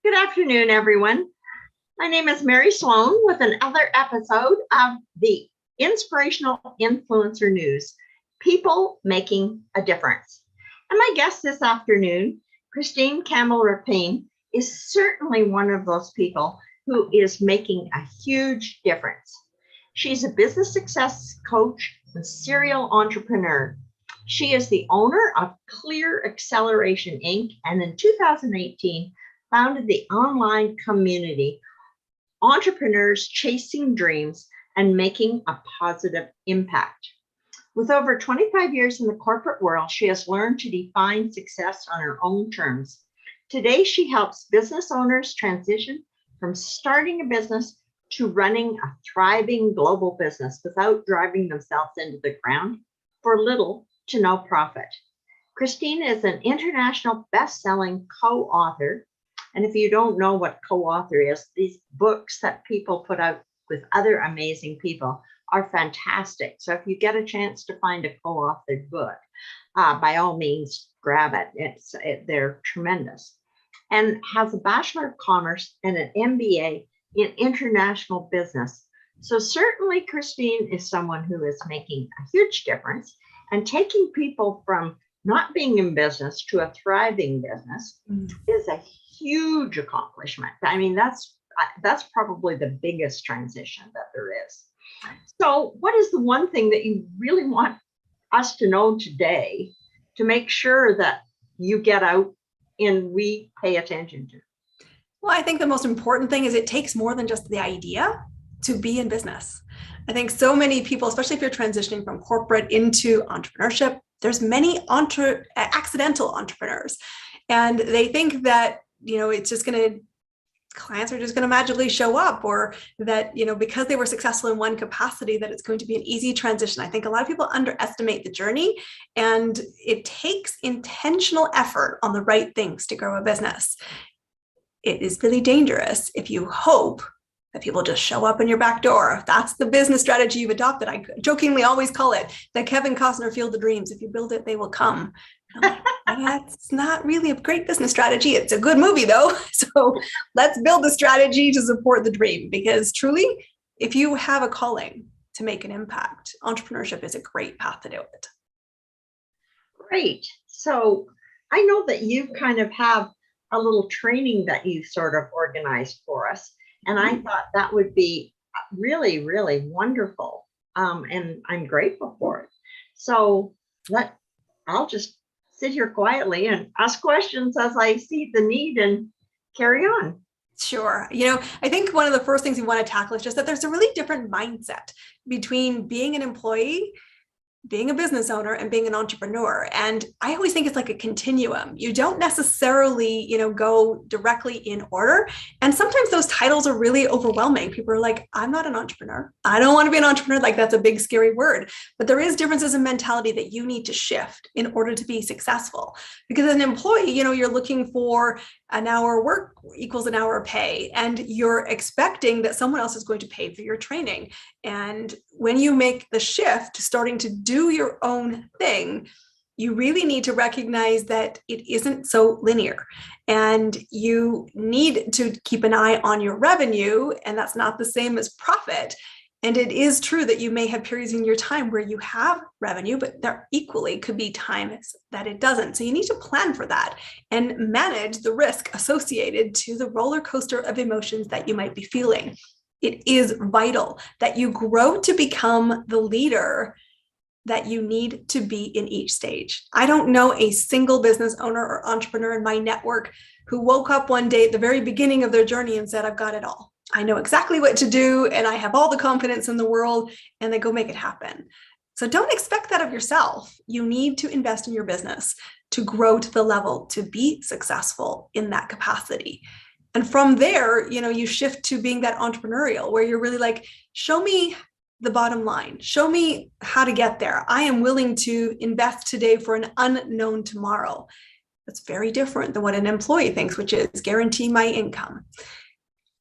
Good afternoon, everyone. My name is Mary Sloan with another episode of the Inspirational Influencer News, People Making a Difference. And my guest this afternoon, Campbell Rapin, is certainly one of those people who is making a huge difference. She's a business success coach and serial entrepreneur. She is the owner of Clear Acceleration Inc. and in 2018 founded the online community Entrepreneurs Chasing Dreams and Making a Positive Impact. With over 25 years in the corporate world, she has learned to define success on her own terms. Today, she helps business owners transition from starting a business to running a thriving global business without driving themselves into the ground for little to no profit. Christine is an international best-selling co-author. And if you don't know what co-author is, these books that people put out with other amazing people are fantastic. So if you get a chance to find a co-authored book, by all means, grab it. They're tremendous. And has a Bachelor of Commerce and an MBA in international business. So certainly Christine is someone who is making a huge difference and taking people from not being in business to a thriving business is a huge accomplishment. I mean, that's probably the biggest transition that there is. So what is the one thing that you really want us to know today to make sure that you get out and we pay attention to? Well, I think the most important thing is it takes more than just the idea to be in business. I think so many people, especially if you're transitioning from corporate into entrepreneurship, there's many accidental entrepreneurs, and they think that it's just clients are just going to magically show up, or that, because they were successful in one capacity, that it's going to be an easy transition. I think a lot of people underestimate the journey, and it takes intentional effort on the right things to grow a business. It is really dangerous if you hope that people just show up in your back door. That's the business strategy you've adopted. I jokingly always call it the Kevin Costner Field of Dreams. If you build it, they will come. That's not really a great business strategy. It's a good movie though. So let's build a strategy to support the dream, because truly, if you have a calling to make an impact, entrepreneurship is a great path to do it. Great. So I know that you kind of have a little training that you sort of organized for us. And I thought that would be really, really wonderful. And I'm grateful for it. So I'll just sit here quietly and ask questions as I see the need and carry on. Sure. I think one of the first things we want to tackle is just that there's a really different mindset between being an employee, being a business owner, and being an entrepreneur. And I always think it's like a continuum. You don't necessarily, go directly in order. And sometimes those titles are really overwhelming. People are like, I'm not an entrepreneur. I don't want to be an entrepreneur. Like, that's a big, scary word. But there is differences in mentality that you need to shift in order to be successful. Because as an employee, you're looking for an hour work equals an hour pay, and you're expecting that someone else is going to pay for your training. And when you make the shift to starting to do your own thing, you really need to recognize that it isn't so linear, and you need to keep an eye on your revenue, and that's not the same as profit. And it is true that you may have periods in your time where you have revenue, but there equally could be times that it doesn't. So you need to plan for that and manage the risk associated to the roller coaster of emotions that you might be feeling. It is vital that you grow to become the leader that you need to be in each stage. I don't know a single business owner or entrepreneur in my network who woke up one day at the very beginning of their journey and said, I've got it all. I know exactly what to do, and I have all the confidence in the world, and they go make it happen. So don't expect that of yourself. You need to invest in your business to grow to the level to be successful in that capacity. And from there, you shift to being that entrepreneurial, where you're really like, show me the bottom line. Show me how to get there. I am willing to invest today for an unknown tomorrow. That's very different than what an employee thinks, which is guarantee my income.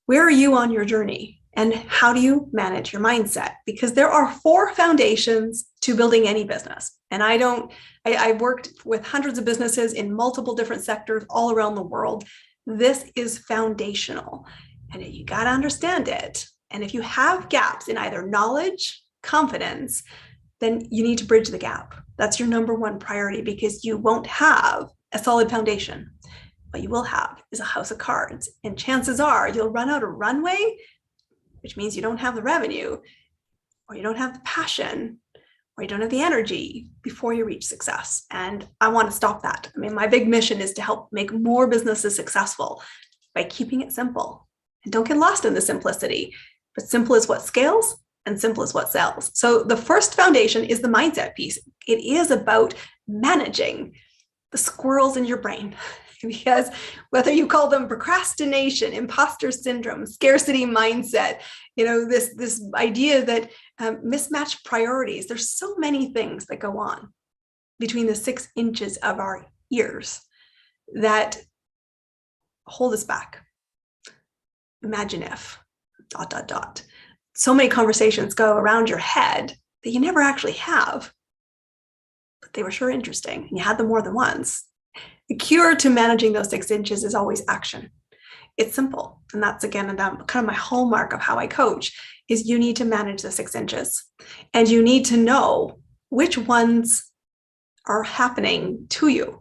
Where are you on your journey? And how do you manage your mindset? Because there are 4 foundations to building any business. And I've worked with hundreds of businesses in multiple different sectors all around the world. This is foundational, and you got to understand it. And if you have gaps in either knowledge, confidence, then you need to bridge the gap. That's your number one priority, because you won't have a solid foundation. What you will have is a house of cards, and chances are you'll run out of runway, which means you don't have the revenue, or you don't have the passion, or you don't have the energy before you reach success. And I want to stop that. I mean, my big mission is to help make more businesses successful by keeping it simple. And don't get lost in the simplicity, but simple is what scales and simple is what sells. So the first foundation is the mindset piece. It is about managing the squirrels in your brain. Because whether you call them procrastination, imposter syndrome, scarcity mindset, this idea that mismatched priorities, there's so many things that go on between the 6 inches of our ears that hold us back. Imagine if, ... So many conversations go around your head that you never actually have, but they were sure interesting, and you had them more than once. The cure to managing those 6 inches is always action. It's simple. And that's, again, kind of my hallmark of how I coach, is you need to manage the 6 inches. And you need to know which ones are happening to you.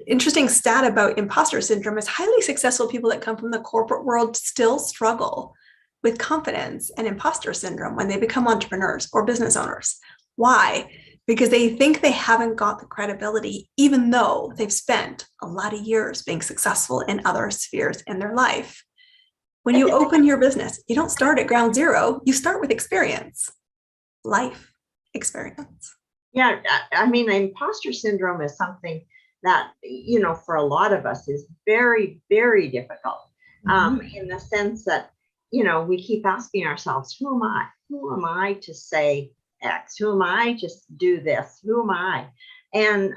Interesting stat about imposter syndrome is highly successful people that come from the corporate world still struggle with confidence and imposter syndrome when they become entrepreneurs or business owners. Why? Because they think they haven't got the credibility, even though they've spent a lot of years being successful in other spheres in their life. When you open your business, you don't start at ground zero. You start with experience, life experience. Yeah, I mean, imposter syndrome is something that, for a lot of us is very, very difficult, in the sense that, we keep asking ourselves, who am I? Who am I to say X? Who am I to do this? Who am I? And,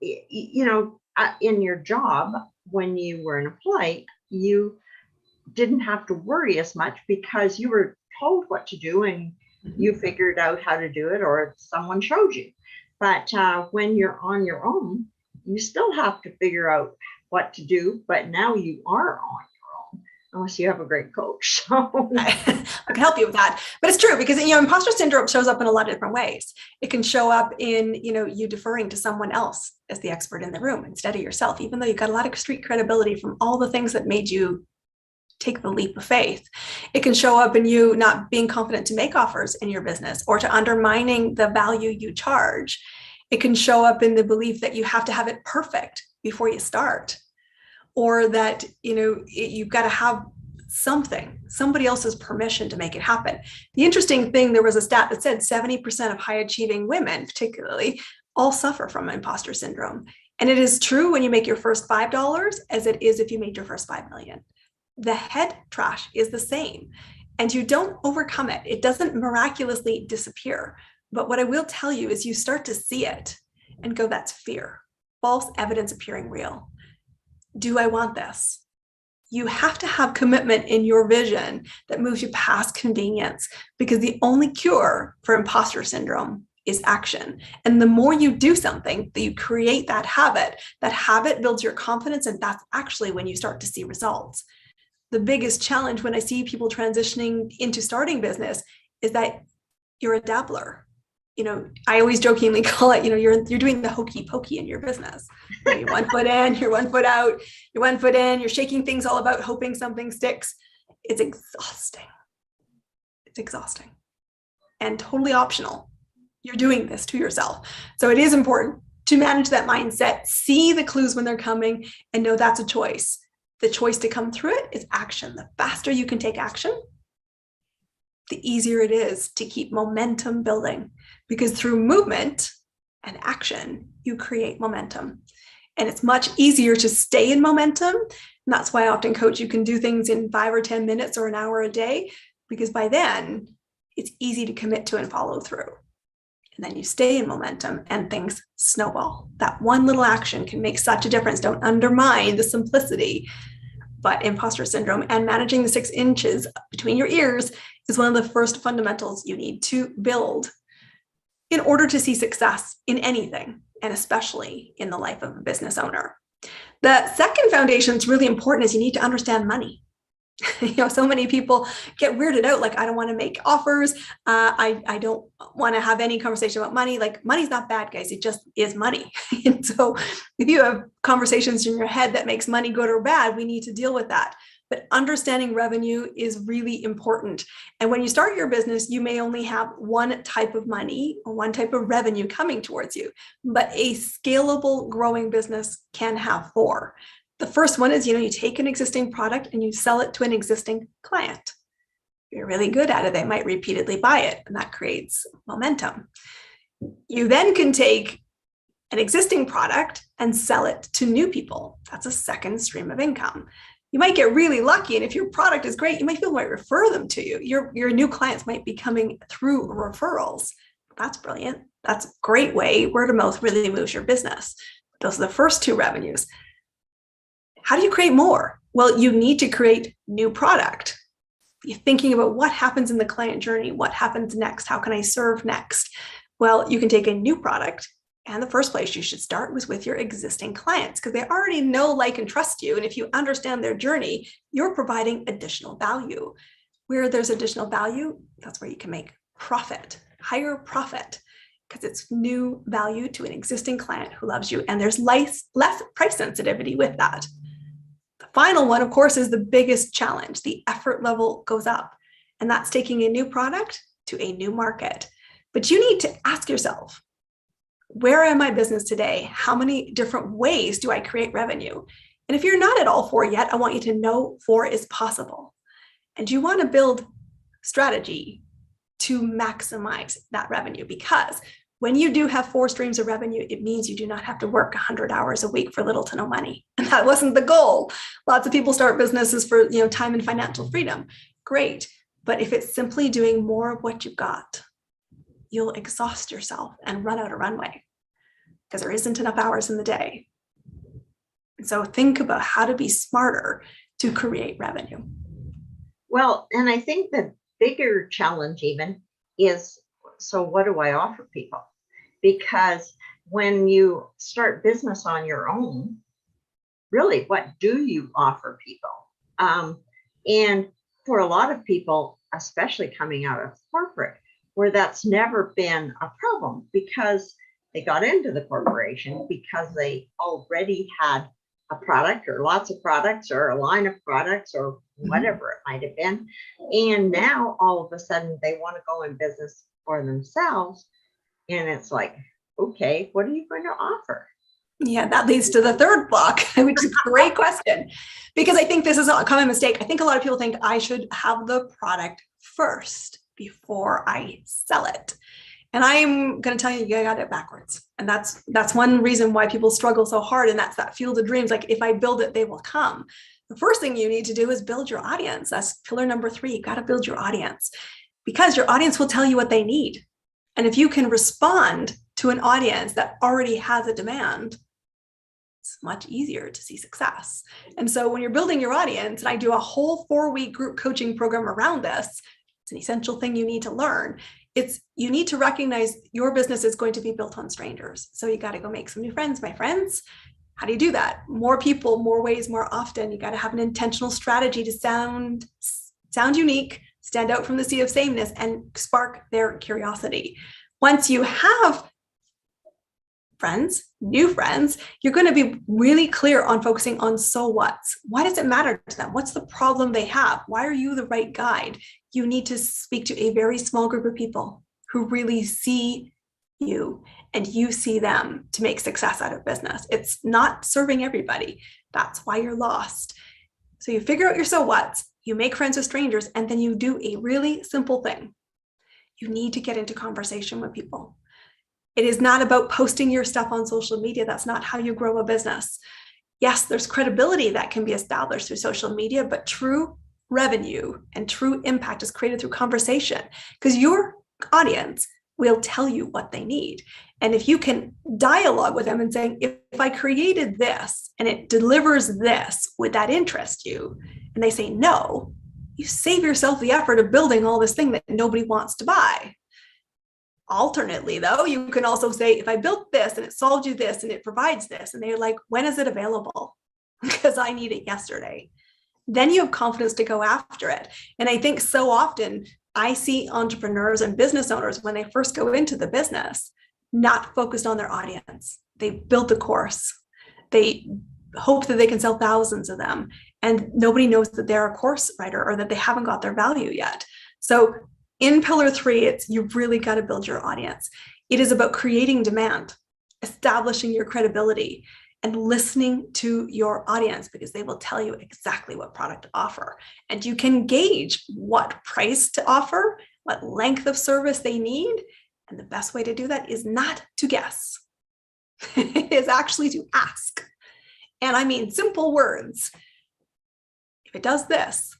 in your job, when you were an employee, you didn't have to worry as much because you were told what to do and you figured out how to do it, or someone showed you. But when you're on your own, you still have to figure out what to do, but now you are on unless you have a great coach. So I can help you with that. But it's true, because imposter syndrome shows up in a lot of different ways. It can show up in you deferring to someone else as the expert in the room instead of yourself, even though you got a lot of street credibility from all the things that made you take the leap of faith. It can show up in you not being confident to make offers in your business, or to undermining the value you charge. It can show up in the belief that you have to have it perfect before you start, or that, you've got to have somebody else's permission to make it happen. The interesting thing, there was a stat that said 70% of high achieving women, particularly, all suffer from imposter syndrome. And it is true when you make your first $5 as it is if you made your first 5 million. The head trash is the same, and you don't overcome it. It doesn't miraculously disappear. But what I will tell you is you start to see it and go, that's fear, false evidence appearing real. Do I want this? You have to have commitment in your vision that moves you past convenience, because the only cure for imposter syndrome is action. And the more you do something, that you create that habit builds your confidence, and that's actually when you start to see results. The biggest challenge when I see people transitioning into starting business is that you're a dabbler. I always jokingly call it, you're doing the hokey pokey in your business. You're 1 foot in, you're 1 foot out, you're 1 foot in, you're shaking things all about hoping something sticks. It's exhausting. It's exhausting and totally optional. You're doing this to yourself. So it is important to manage that mindset, see the clues when they're coming, and know that's a choice. The choice to come through it is action. The faster you can take action, the easier it is to keep momentum building, because through movement and action, you create momentum. And it's much easier to stay in momentum. And that's why I often coach, you can do things in 5 or 10 minutes or an hour a day, because by then it's easy to commit to and follow through. And then you stay in momentum and things snowball. That one little action can make such a difference. Don't undermine the simplicity. But imposter syndrome and managing the 6 inches between your ears is one of the first fundamentals you need to build in order to see success in anything, and especially in the life of a business owner. The second foundation is really important is you need to understand money. So many people get weirded out. Like, I don't want to make offers. I don't want to have any conversation about money. Like, money's not bad, guys. It just is money. And so if you have conversations in your head that makes money good or bad, we need to deal with that. But understanding revenue is really important. And when you start your business, you may only have one type of money or one type of revenue coming towards you, but a scalable growing business can have four. The first one is, you take an existing product and you sell it to an existing client. If you're really good at it, they might repeatedly buy it, and that creates momentum. You then can take an existing product and sell it to new people. That's a second stream of income. You might get really lucky, and if your product is great, you might feel might refer them to you. Your new clients might be coming through referrals. That's brilliant. That's a great way. Word of mouth really moves your business. Those are the first two revenues. How do you create more? Well, you need to create new product. You're thinking about what happens in the client journey. What happens next? How can I serve next? Well, you can take a new product, and the first place you should start was with your existing clients, because they already know, like, and trust you. And if you understand their journey, you're providing additional value. Where there's additional value, that's where you can make profit, higher profit, because it's new value to an existing client who loves you. And there's less price sensitivity with that. The final one, of course, is the biggest challenge. The effort level goes up, and that's taking a new product to a new market. But you need to ask yourself, where am my business today? How many different ways do I create revenue? And if you're not at all four yet, I want you to know four is possible. And you want to build strategy to maximize that revenue, because when you do have four streams of revenue, it means you do not have to work 100 hours a week for little to no money. And that wasn't the goal. Lots of people start businesses for, time and financial freedom. Great. But if it's simply doing more of what you've got, you'll exhaust yourself and run out of runway, because there isn't enough hours in the day. And so think about how to be smarter to create revenue. Well, and I think the bigger challenge even is, so what do I offer people? Because when you start business on your own, really, what do you offer people? And for a lot of people, especially coming out of corporate, where that's never been a problem, because they got into the corporation because they already had a product or lots of products or a line of products or whatever it might have been. And now all of a sudden they want to go in business for themselves. And it's like, okay, what are you going to offer? Yeah, that leads to the third block, which is a great question, because I think this is a common mistake. I think a lot of people think I should have the product first before I sell it. And I'm going to tell you, you got it backwards. And that's one reason why people struggle so hard. And that's that field of dreams. Like, if I build it, they will come. The first thing you need to do is build your audience. That's pillar number 3. You got to build your audience, because your audience will tell you what they need. And if you can respond to an audience that already has a demand, it's much easier to see success. And so when you're building your audience, and I do a whole 4-week group coaching program around this, it's an essential thing you need to learn. You need to recognize your business is going to be built on strangers. So you got to go make some new friends, my friends. How do you do that? More people, more ways, more often. You got to have an intentional strategy to sound unique, stand out from the sea of sameness, and spark their curiosity. Once you have friends, new friends, you're going to be really clear on focusing on so what's. Why does it matter to them? What's the problem they have? Why are you the right guide? You need to speak to a very small group of people who really see you and you see them to make success out of business. It's not serving everybody. That's why you're lost. So you figure out your so what's, you make friends with strangers, and then you do a really simple thing. You need to get into conversation with people. It is not about posting your stuff on social media. That's not how you grow a business. Yes, there's credibility that can be established through social media, but true revenue and true impact is created through conversation, because your audience will tell you what they need. And if you can dialogue with them and saying, if I created this and it delivers this, would that interest you? And they say no, you save yourself the effort of building all this thing that nobody wants to buy. Alternately, though, you can also say, if I built this and it solved you this and it provides this, and they're like, when is it available? Because I need it yesterday. Then you have confidence to go after it. And I think so often I see entrepreneurs and business owners when they first go into the business, not focused on their audience. They built a course. They hope that they can sell thousands of them. And nobody knows that they're a course writer or that they haven't got their value yet. So in pillar 3, it's you've really got to build your audience. It is about creating demand, establishing your credibility, and listening to your audience, because they will tell you exactly what product to offer. And you can gauge what price to offer, what length of service they need. And the best way to do that is not to guess. It is actually to ask. And I mean simple words. If it does this,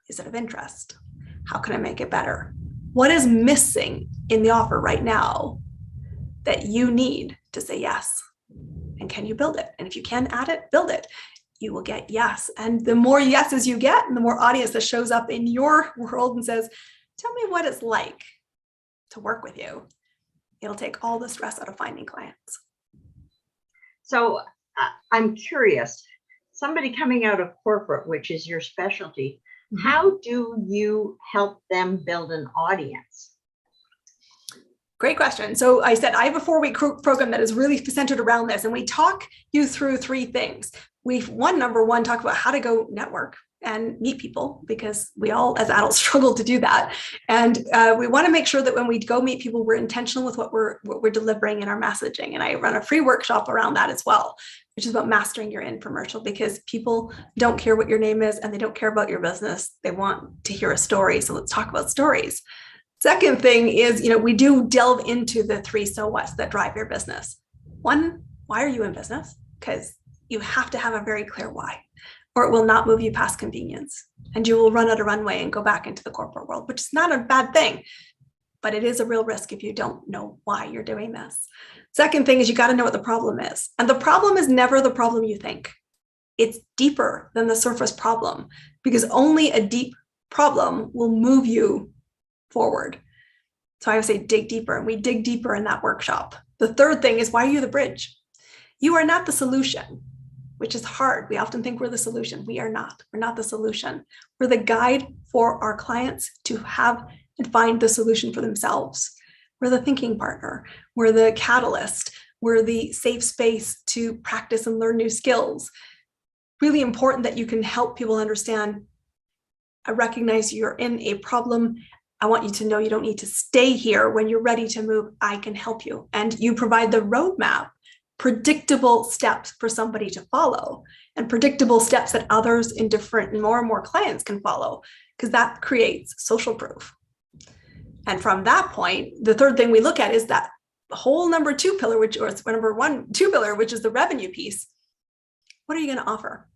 is it of interest? How can I make it better? What is missing in the offer right now that you need to say yes? And can you build it? And if you can add it, build it. You will get yes. And the more yeses you get, and the more audience that shows up in your world and says, tell me what it's like to work with you, it'll take all the stress out of finding clients. So I'm curious, somebody coming out of corporate, which is your specialty, how do you help them build an audience? Great question. So I said I have a 4-week program that is really centered around this, and we talk you through 3 things. Number one, talk about how to go network and meet people, because we all as adults struggle to do that. And we want to make sure that when we go meet people, we're intentional with what we're delivering in our messaging. And I run a free workshop around that as well, which is about mastering your infomercial, because people don't care what your name is and they don't care about your business. They want to hear a story. So let's talk about stories. Second thing is, we do delve into the 3 so whats that drive your business. 1, why are you in business? Because you have to have a very clear why, or it will not move you past convenience, and you will run out of runway and go back into the corporate world, which is not a bad thing, but it is a real risk if you don't know why you're doing this. Second thing is you got to know what the problem is. And the problem is never the problem you think. It's deeper than the surface problem, because only a deep problem will move you forward. So I would say dig deeper, and we dig deeper in that workshop. The third thing is, why are you the bridge? You are not the solution, which is hard. We often think we're the solution. We are not. We're not the solution. We're the guide for our clients to have and find the solution for themselves. We're the thinking partner. We're the catalyst. We're the safe space to practice and learn new skills. Really important that you can help people understand, I recognize you're in a problem. I want you to know you don't need to stay here. When you're ready to move, I can help you. And you provide the roadmap, predictable steps for somebody to follow, and predictable steps that others in different and more clients can follow, because that creates social proof. And from that point, the third thing we look at is that whole number 2 pillar, which is the revenue piece. What are you going to offer?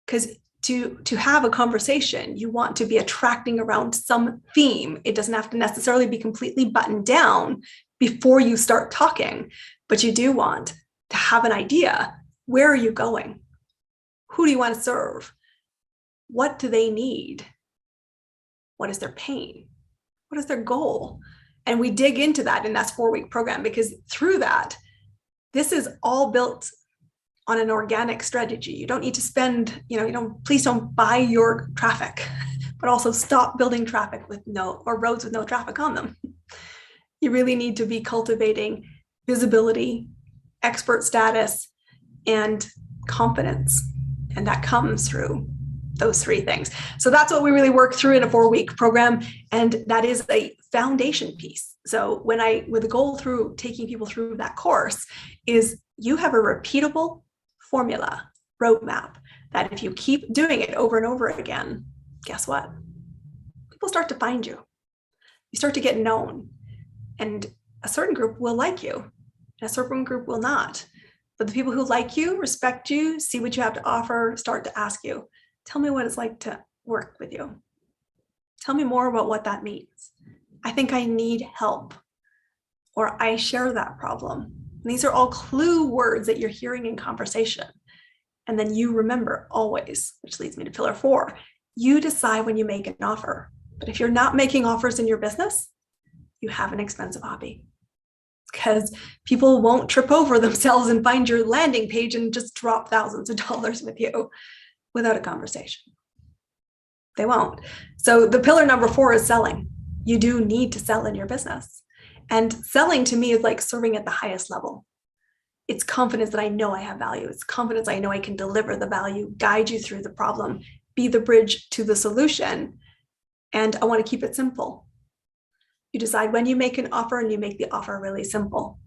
Because to have a conversation, you want to be attracting around some theme. It doesn't have to necessarily be completely buttoned down before you start talking, but you do want to have an idea. Where are you going? Who do you want to serve? What do they need? What is their pain? What is their goal? And we dig into that in that 4-week program, because through that, this is all built on an organic strategy. You don't need to spend, please don't buy your traffic, but also stop building traffic with roads with no traffic on them. You really need to be cultivating visibility, expert status, and confidence. And that comes through those 3 things. So that's what we really work through in a 4-week program. And that is a foundation piece. So with the goal through taking people through that course is you have a repeatable formula, roadmap, that if you keep doing it over and over again, guess what? People start to find you. You start to get known. And a certain group will like you, and a certain group will not. But the people who like you, respect you, see what you have to offer, start to ask you, tell me what it's like to work with you. Tell me more about what that means. I think I need help, or I share that problem. And these are all clue words that you're hearing in conversation. And then you remember always, which leads me to pillar 4, you decide when you make an offer. But if you're not making offers in your business, you have an expensive hobby. Because people won't trip over themselves and find your landing page and just drop thousands of dollars with you without a conversation. They won't. So the pillar number 4 is selling. You do need to sell in your business. And selling to me is like serving at the highest level. It's confidence that I know I have value. It's confidence I know I can deliver the value, guide you through the problem, be the bridge to the solution. And I want to keep it simple. You decide when you make an offer, and you make the offer really simple.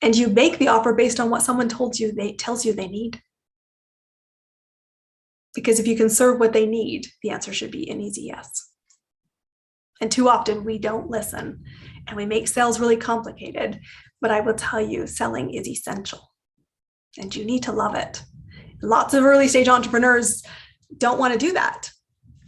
And you make the offer based on what someone tells you they need. Because if you can serve what they need, the answer should be an easy yes. And too often we don't listen, and we make sales really complicated. But I will tell you, selling is essential, and you need to love it. Lots of early stage entrepreneurs don't want to do that.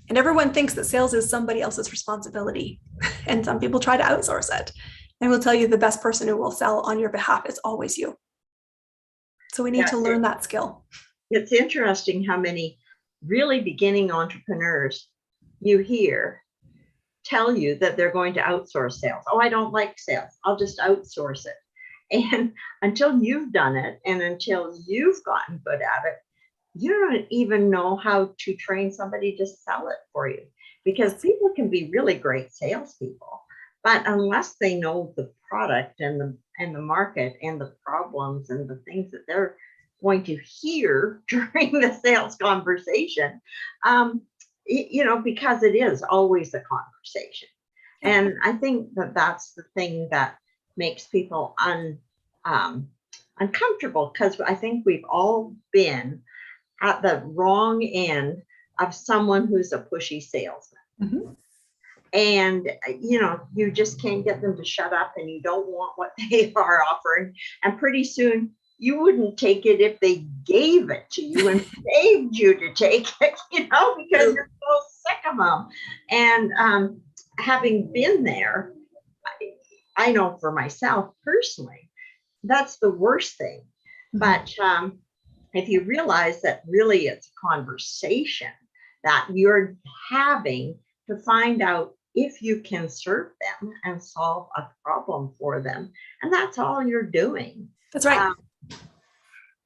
And everyone thinks that sales is somebody else's responsibility. And some people try to outsource it. I will tell you, the best person who will sell on your behalf is always you. So we need to learn that skill. It's interesting how many really beginning entrepreneurs you hear tell you that they're going to outsource sales. Oh, I don't like sales. I'll just outsource it. And until you've done it, and until you've gotten good at it, you don't even know how to train somebody to sell it for you, because people can be really great salespeople, but unless they know the product and the market and the problems and the things that they're going to hear during the sales conversation, because it is always a conversation. And I think that that's the thing that makes people uncomfortable, because I think we've all been at the wrong end of someone who's a pushy salesman. Mm-hmm. And, you just can't get them to shut up, and you don't want what they are offering. And pretty soon you wouldn't take it if they gave it to you and begged you to take it, because you're so sick of them. And having been there, I know for myself personally, that's the worst thing. Mm-hmm. But if you realize that really it's a conversation that you're having to find out if you can serve them and solve a problem for them, and that's all you're doing. That's right.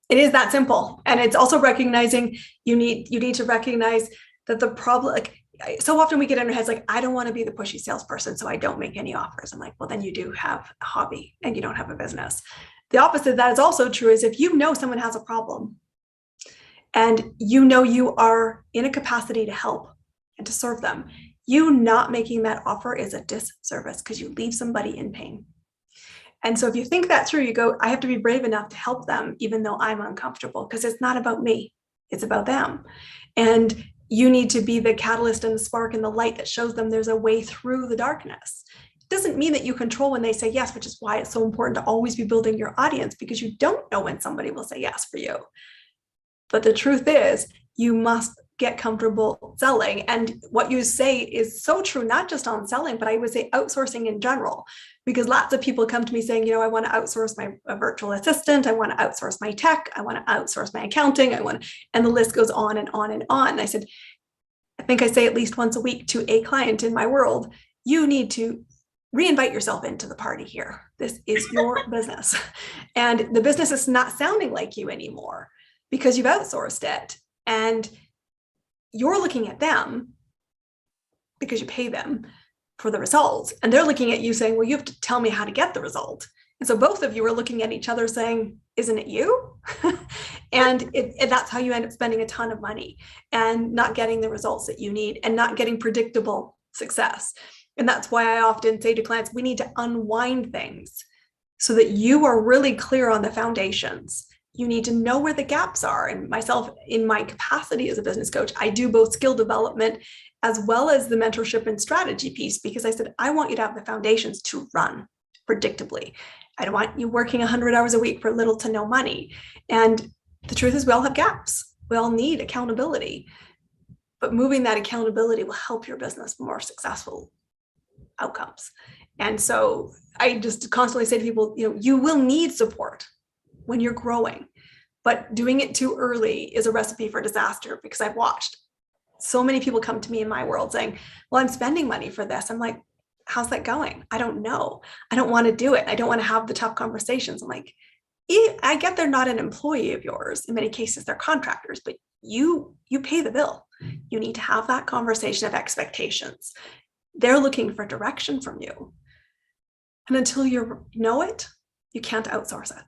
It is that simple. And it's also recognizing you need to recognize that the problem, like, so often we get in our heads like, I don't want to be the pushy salesperson, so I don't make any offers. I'm like, well, then you do have a hobby and you don't have a business. The opposite of that is also true, is if you know someone has a problem and you are in a capacity to help and to serve them, you not making that offer is a disservice, because you leave somebody in pain. And so if you think that through, you go, I have to be brave enough to help them, even though I'm uncomfortable, because it's not about me, it's about them. And you need to be the catalyst and the spark and the light that shows them there's a way through the darkness. It doesn't mean that you control when they say yes, which is why it's so important to always be building your audience, because you don't know when somebody will say yes for you. But the truth is, you must get comfortable selling. And what you say is so true, not just on selling, but I would say outsourcing in general, because lots of people come to me saying, I want to outsource my virtual assistant. I want to outsource my tech. I want to outsource my accounting. And the list goes on and on and on. And I said, I think I say at least once a week to a client in my world, you need to reinvite yourself into the party here. This is your business. And the business is not sounding like you anymore because you've outsourced it. And you're looking at them because you pay them for the results. And they're looking at you saying, well, you have to tell me how to get the result. And so both of you are looking at each other saying, isn't it you? and that's how you end up spending a ton of money and not getting the results that you need and not getting predictable success. And that's why I often say to clients, we need to unwind things so that you are really clear on the foundations. You need to know where the gaps are. And myself, in my capacity as a business coach, I do both skill development as well as the mentorship and strategy piece, because I said, I want you to have the foundations to run predictably. I don't want you working 100 hours a week for little to no money. And the truth is, we all have gaps. We all need accountability. But moving that accountability will help your business more successful outcomes. And so I just constantly say to people, you will need support when you're growing, but doing it too early is a recipe for disaster, because I've watched so many people come to me in my world saying, well, I'm spending money for this. I'm like, how's that going? I don't know. I don't want to do it. I don't want to have the tough conversations. I'm like, yeah, I get they're not an employee of yours. In many cases, they're contractors, but you pay the bill. You need to have that conversation of expectations. They're looking for direction from you. And until you know it, you can't outsource it.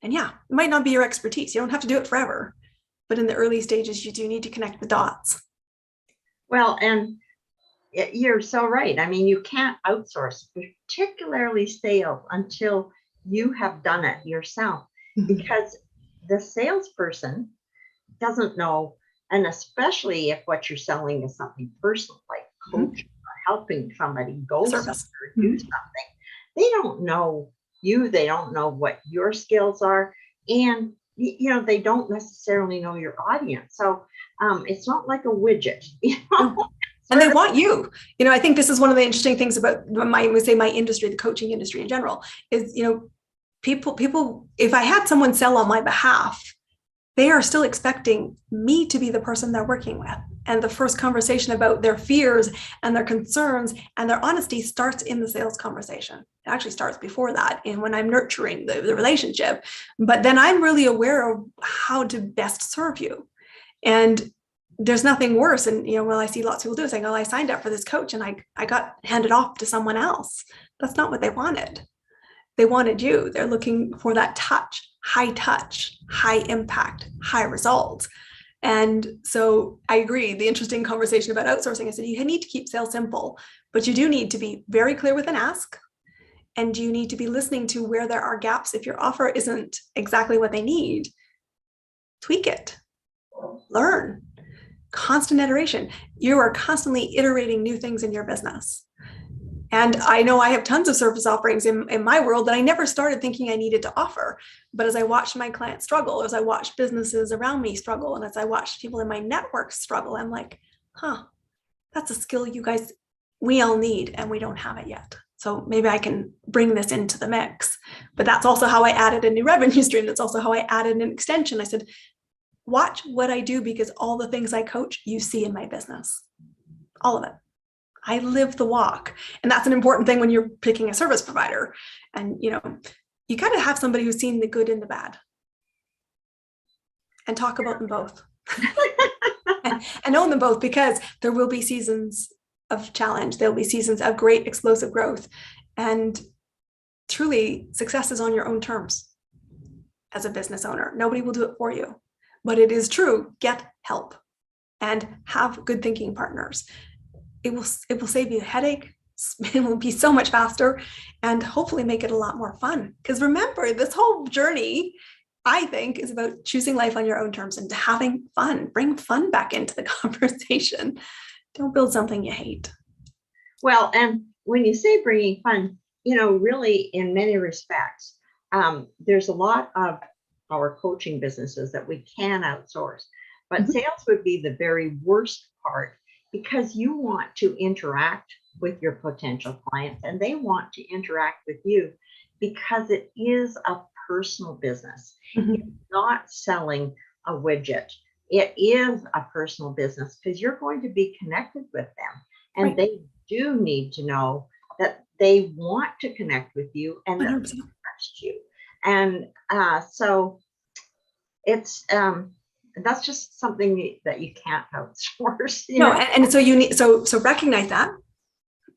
And yeah, it might not be your expertise. You don't have to do it forever. But in the early stages, you do need to connect the dots. Well, and you're so right. I mean, you can't outsource, particularly sales, until you have done it yourself, because the salesperson doesn't know, and especially if what you're selling is something personal, like coaching or helping somebody go somewhere, do something. They don't know you. They don't know what your skills are, and they don't necessarily know your audience. So it's not like a widget, And they want you. I think this is one of the interesting things about my industry, the coaching industry in general, is, people, if I had someone sell on my behalf, they are still expecting me to be the person they're working with. And the first conversation about their fears and their concerns and their honesty starts in the sales conversation. It actually starts before that, and when I'm nurturing the relationship. But then I'm really aware of how to best serve you. And there's nothing worse. And, I see lots of people do saying, oh, I signed up for this coach and I got handed off to someone else. That's not what they wanted. They wanted you. They're looking for that touch, high impact, high results. And so I agree. The interesting conversation about outsourcing, I said, you need to keep sales simple, but you do need to be very clear with an ask. And you need to be listening to where there are gaps. If your offer isn't exactly what they need, tweak it, learn. Constant iteration. You are constantly iterating new things in your business. And I know I have tons of service offerings in my world that I never started thinking I needed to offer. But as I watched my clients struggle, as I watched businesses around me struggle, and as I watched people in my network struggle, I'm like, that's a skill we all need, and we don't have it yet. So maybe I can bring this into the mix. But that's also how I added a new revenue stream. That's also how I added an extension. I said, watch what I do, because all the things I coach, you see in my business, all of it. I live the walk. And that's an important thing when you're picking a service provider. And, you got to have somebody who's seen the good and the bad and talk about them both and own them both, because there will be seasons of challenge. There'll be seasons of great explosive growth, and truly success is on your own terms as a business owner. Nobody will do it for you. But it is true, get help and have good thinking partners. It will save you a headache. It will be so much faster, and hopefully make it a lot more fun. Because remember, this whole journey, I think, is about choosing life on your own terms and having fun. Bring fun back into the conversation. Don't build something you hate. Well, and when you say bringing fun, really in many respects, there's a lot of our coaching businesses that we can outsource, but sales would be the very worst part, because you want to interact with your potential clients and they want to interact with you, because it is a personal business. It's not selling a widget. It is a personal business, because you're going to be connected with them, and they do need to know that they want to connect with you and that they trust you. And so it's that's just something that you can't outsource. And so you need so recognize that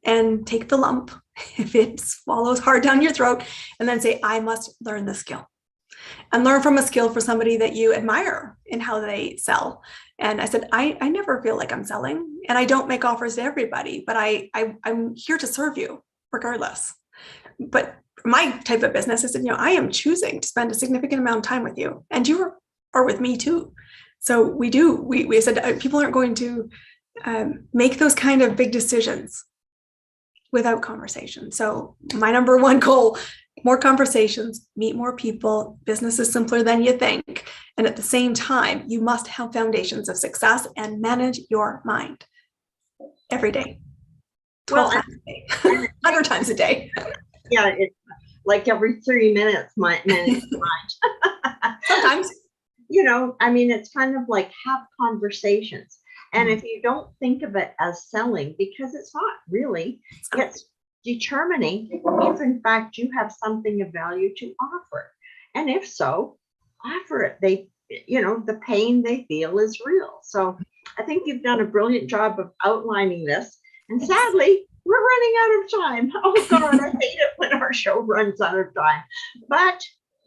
and take the lump if it swallows hard down your throat, and then say, I must learn the skill, and learn from a skill for somebody that you admire in how they sell. And I said, I never feel like I'm selling, and I don't make offers to everybody, but I'm here to serve you regardless. But my type of business is, I am choosing to spend a significant amount of time with you, and you are with me too. So we said people aren't going to make those kind of big decisions without conversation. So my number one goal, more conversations, meet more people. Business is simpler than you think. And at the same time, you must have foundations of success and manage your mind every day. 12 times a day, 100 times a day. Yeah, it's like every 3 minutes, manage your mind. Sometimes. It's kind of like have conversations. And if you don't think of it as selling, because it's not really, it's determining if in fact you have something of value to offer. And if so, offer it. The pain they feel is real. So I think you've done a brilliant job of outlining this. And sadly, we're running out of time. Oh God, I hate it when our show runs out of time. But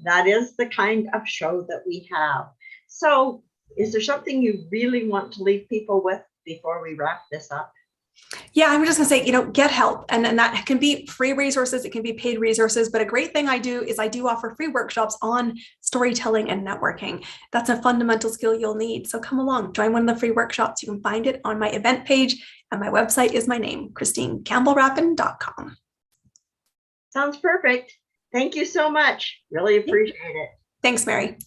that is the kind of show that we have. So is there something you really want to leave people with before we wrap this up? Yeah, I'm just going to say, get help. And that can be free resources. It can be paid resources. But a great thing I do is I do offer free workshops on storytelling and networking. That's a fundamental skill you'll need. So come along, join one of the free workshops. You can find it on my event page. And my website is my name, ChristineCampbellRapin.com. Sounds perfect. Thank you so much. Really appreciate it. Thanks, Mary.